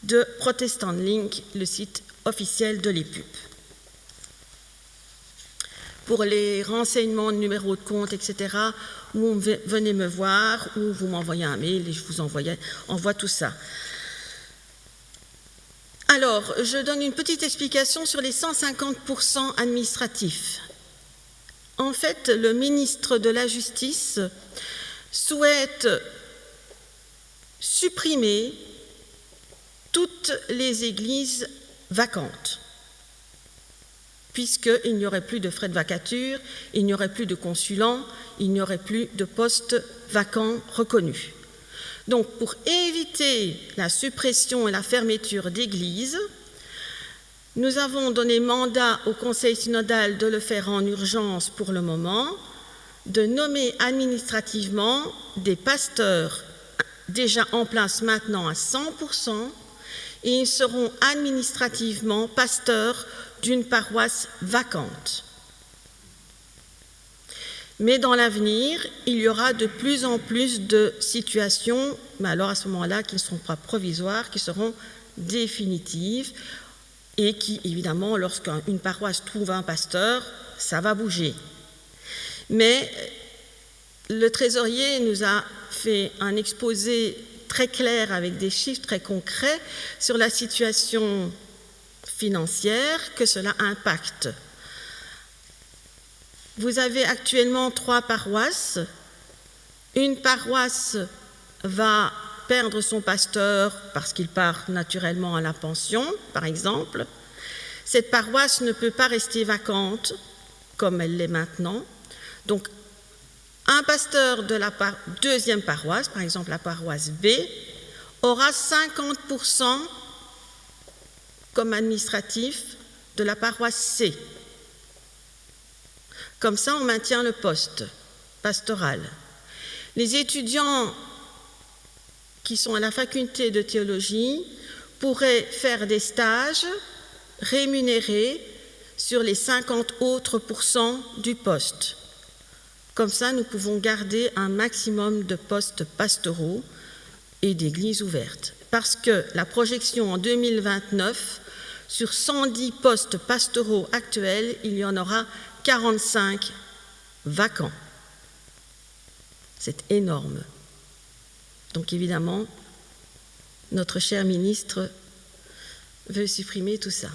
de Protestant Link, le site officiel de l'EPUB. Pour les renseignements, numéros de compte, etc., venez me voir ou vous m'envoyez un mail et je vous envoie tout ça. Alors, je donne une petite explication sur les 150% administratifs. En fait, le ministre de la Justice souhaite supprimer toutes les églises vacantes. puisqu'il n'y aurait plus de frais de vacature, il n'y aurait plus de consulants, il n'y aurait plus de postes vacants reconnus. Donc, pour éviter la suppression et la fermeture d'églises, nous avons donné mandat au Conseil synodal de le faire en urgence pour le moment, de nommer administrativement des pasteurs déjà en place maintenant à 100%, et ils seront administrativement pasteurs d'une paroisse vacante. Mais dans l'avenir, il y aura de plus en plus de situations, mais alors à ce moment-là, qui ne seront pas provisoires, qui seront définitives, et qui, évidemment, lorsqu'une paroisse trouve un pasteur, ça va bouger. Mais le trésorier nous a fait un exposé très clair avec des chiffres très concrets sur la situation financière que cela impacte. Vous avez actuellement 3 paroisses. Une paroisse va perdre son pasteur parce qu'il part naturellement à la pension, par exemple. Cette paroisse ne peut pas rester vacante comme elle l'est maintenant. Donc, un pasteur de la deuxième paroisse, par exemple la paroisse B, aura 50% comme administratif de la paroisse C. Comme ça, on maintient le poste pastoral. Les étudiants qui sont à la faculté de théologie pourraient faire des stages rémunérés sur les 50 autres pourcents du poste. Comme ça, nous pouvons garder un maximum de postes pastoraux et d'églises ouvertes. Parce que la projection en 2029, sur 110 postes pastoraux actuels, il y en aura 45 vacants. C'est énorme. Donc évidemment, notre cher ministre veut supprimer tout ça.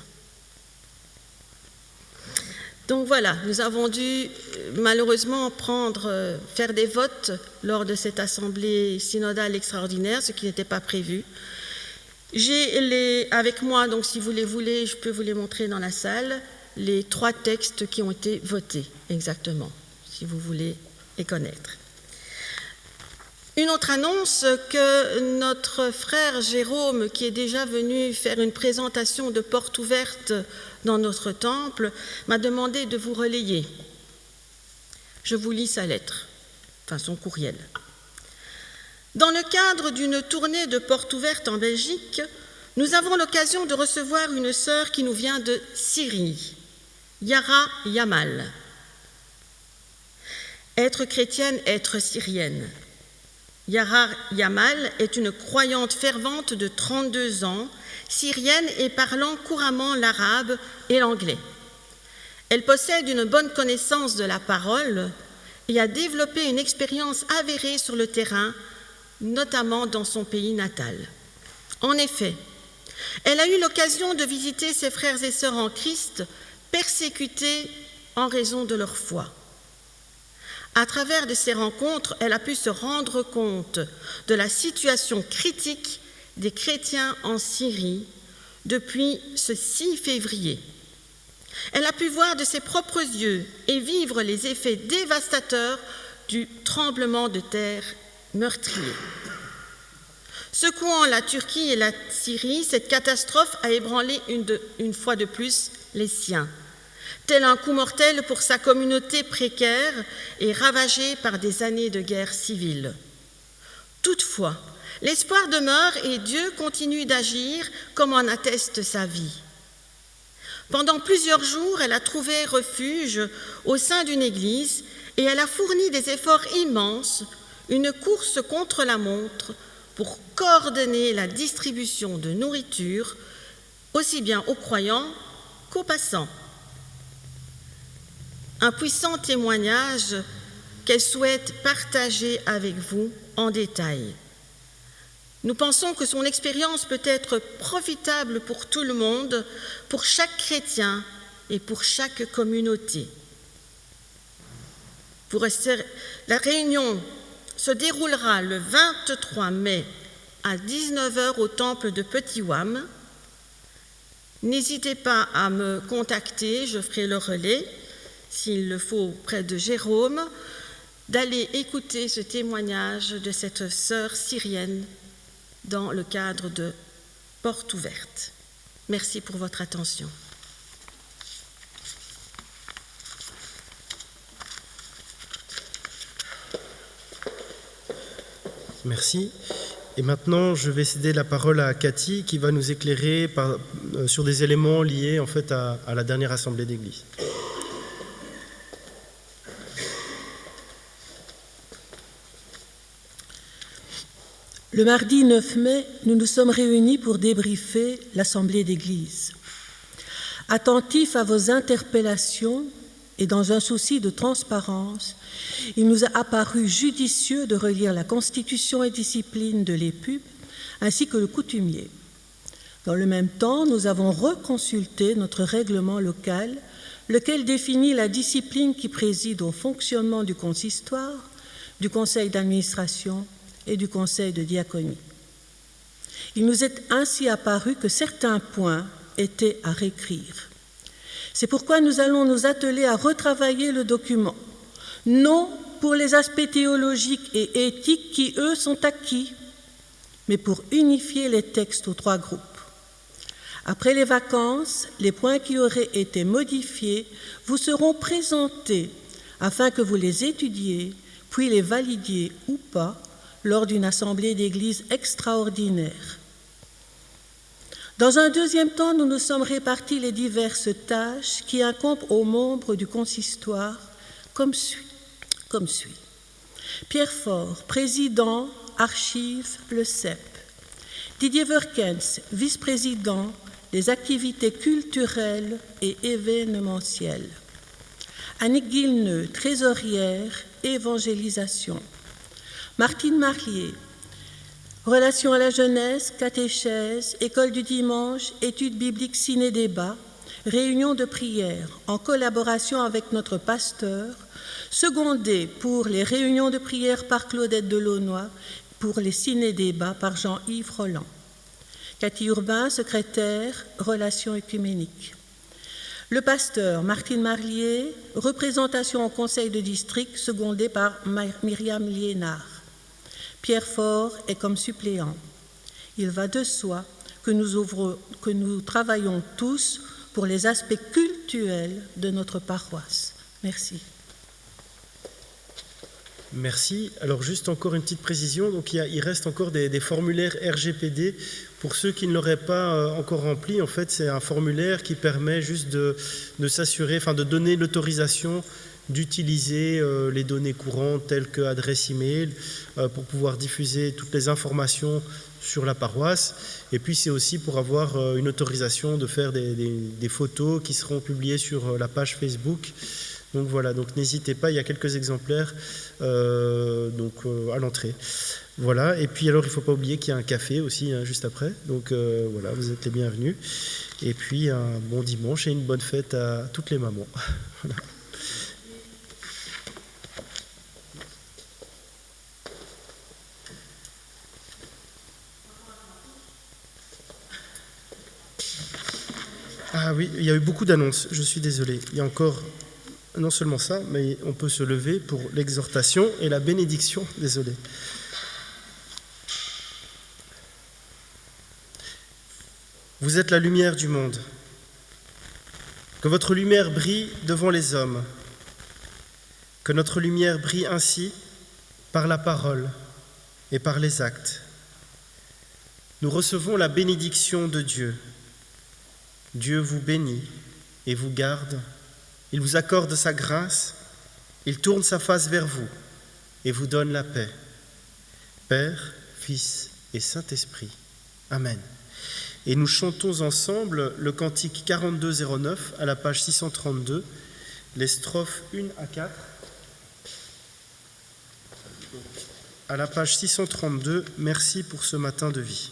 Donc voilà, nous avons dû malheureusement faire des votes lors de cette assemblée synodale extraordinaire, ce qui n'était pas prévu. J'ai avec moi, donc si vous les voulez, je peux vous les montrer dans la salle, les 3 textes qui ont été votés, exactement, si vous voulez les connaître. Une autre annonce, que notre frère Jérôme, qui est déjà venu faire une présentation de porte ouverte dans notre temple, m'a demandé de vous relayer. Je vous lis sa lettre, enfin son courriel. Dans le cadre d'une tournée de porte ouverte en Belgique, nous avons l'occasion de recevoir une sœur qui nous vient de Syrie, Yara Yamal. Être chrétienne, être syrienne. Yara Yamal est une croyante fervente de 32 ans, syrienne et parlant couramment l'arabe et l'anglais. Elle possède une bonne connaissance de la parole et a développé une expérience avérée sur le terrain, notamment dans son pays natal. En effet, elle a eu l'occasion de visiter ses frères et sœurs en Christ persécutés en raison de leur foi. À travers de ces rencontres, elle a pu se rendre compte de la situation critique des chrétiens en Syrie depuis ce 6 février. Elle a pu voir de ses propres yeux et vivre les effets dévastateurs du tremblement de terre meurtrier. Secouant la Turquie et la Syrie, cette catastrophe a ébranlé une fois de plus les siens. Tel un coup mortel pour sa communauté précaire et ravagée par des années de guerre civile. Toutefois, l'espoir demeure et Dieu continue d'agir comme en atteste sa vie. Pendant plusieurs jours, elle a trouvé refuge au sein d'une église et elle a fourni des efforts immenses, une course contre la montre pour coordonner la distribution de nourriture aussi bien aux croyants qu'aux passants. Un puissant témoignage qu'elle souhaite partager avec vous en détail. Nous pensons que son expérience peut être profitable pour tout le monde, pour chaque chrétien et pour chaque communauté. La réunion se déroulera le 23 mai à 19h au temple de Petit Ouam. N'hésitez pas à me contacter, je ferai le relais, s'il le faut, auprès de Jérôme, d'aller écouter ce témoignage de cette sœur syrienne dans le cadre de Porte ouverte. Merci pour votre attention. Merci. Et maintenant, je vais céder la parole à Cathy qui va nous éclairer sur des éléments liés en fait à la dernière assemblée d'église. Le mardi 9 mai, nous nous sommes réunis pour débriefer l'assemblée d'église. Attentifs à vos interpellations et dans un souci de transparence, il nous a apparu judicieux de relire la Constitution et discipline de l'EPUB ainsi que le coutumier. Dans le même temps, nous avons reconsulté notre règlement local, lequel définit la discipline qui préside au fonctionnement du consistoire, du conseil d'administration et du conseil de diaconie. Il nous est ainsi apparu que certains points étaient à réécrire. C'est pourquoi nous allons nous atteler à retravailler le document, non pour les aspects théologiques et éthiques qui, eux, sont acquis, mais pour unifier les textes aux 3 groupes. Après les vacances, les points qui auraient été modifiés vous seront présentés afin que vous les étudiez, puis les validiez ou pas lors d'une assemblée d'église extraordinaire. Dans un deuxième temps, nous nous sommes répartis les diverses tâches qui incombent aux membres du consistoire comme suit. Pierre Faure, président, archives, le CEP. Didier Verkens, vice-président des activités culturelles et événementielles. Annick Guilleneux, trésorière, évangélisation. Martine Marlier, relations à la jeunesse, catéchèse, école du dimanche, études bibliques, ciné-débat, réunion de prière en collaboration avec notre pasteur, secondée pour les réunions de prière par Claudette Delaunoy, pour les ciné-débats par Jean-Yves Roland. Cathy Urbain, secrétaire, relations écuméniques. Le pasteur Martine Marlier, représentation au conseil de district, secondée par Myriam Liénard. Pierre Faure est comme suppléant. Il va de soi que nous travaillons tous pour les aspects cultuels de notre paroisse. Merci. Merci. Alors juste encore une petite précision, donc il reste encore des formulaires RGPD. Pour ceux qui ne l'auraient pas encore rempli, en fait c'est un formulaire qui permet juste de s'assurer, enfin de donner l'autorisation d'utiliser les données courantes telles que adresse email pour pouvoir diffuser toutes les informations sur la paroisse. Et puis c'est aussi pour avoir une autorisation de faire des photos qui seront publiées sur la page Facebook. Donc voilà, donc n'hésitez pas, il y a quelques exemplaires à l'entrée. Voilà, et puis alors il ne faut pas oublier qu'il y a un café aussi juste après. Donc voilà, vous êtes les bienvenus. Et puis un bon dimanche et une bonne fête à toutes les mamans. Voilà. Ah oui, il y a eu beaucoup d'annonces, je suis désolé. Il y a encore, non seulement ça, mais on peut se lever pour l'exhortation et la bénédiction, désolé. Vous êtes la lumière du monde. Que votre lumière brille devant les hommes. Que notre lumière brille ainsi par la parole et par les actes. Nous recevons la bénédiction de Dieu. Dieu vous bénit et vous garde. Il vous accorde sa grâce. Il tourne sa face vers vous et vous donne la paix. Père, Fils et Saint-Esprit. Amen. Et nous chantons ensemble le cantique 4209 à la page 632, les strophes 1 à 4. À la page 632, merci pour ce matin de vie.